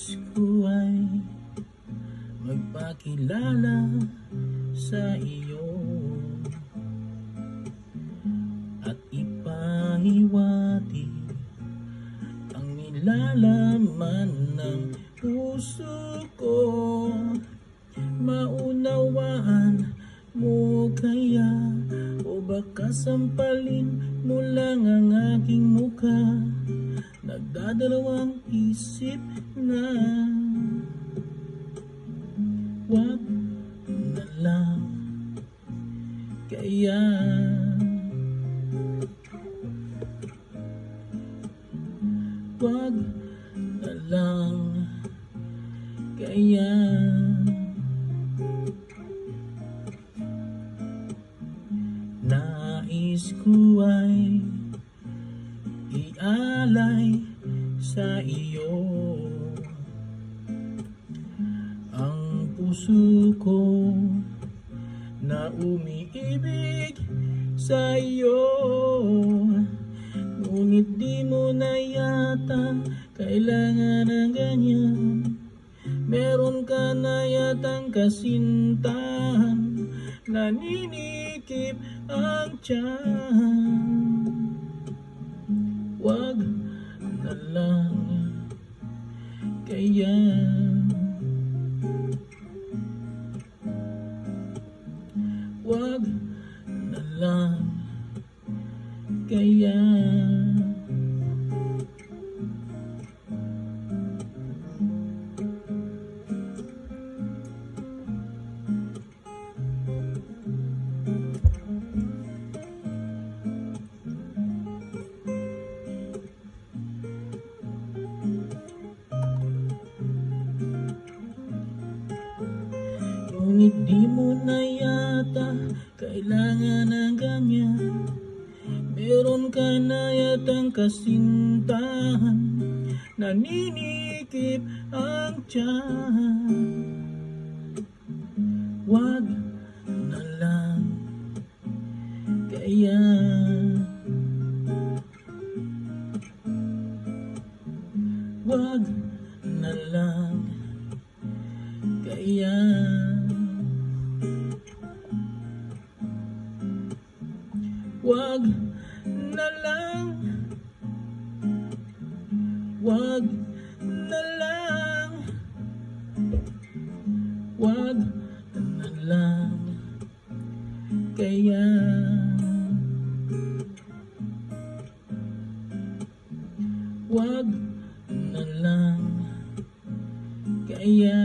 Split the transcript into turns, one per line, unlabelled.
Nais ko ay magpakilala sa iyo at ipahiwati ang nilalaman ng puso ko. Maunawaan mo kaya o baka sampalin mo lang ang aking mukha? Nagdadalawang isip na wag na lang kaya. Wag na lang kaya. Nais ko ay ialay sa iyo ang puso ko na umiibig sa iyo. Ngunit di mo na yata kailangan ng ganyan. Meron ka na yatang kasintahan, naninikip ang tiyan. Wag na lang kaya. Wag na lang kaya. Ngunit di mo na yata kailangan ng ganyan. Meron ka na yatang kasintahan, naninikip ang tiyan. Wag na lang kaya. Wag na lang kaya. Wag na lang. Wag na lang. Wag na lang kaya. Wag na lang kaya.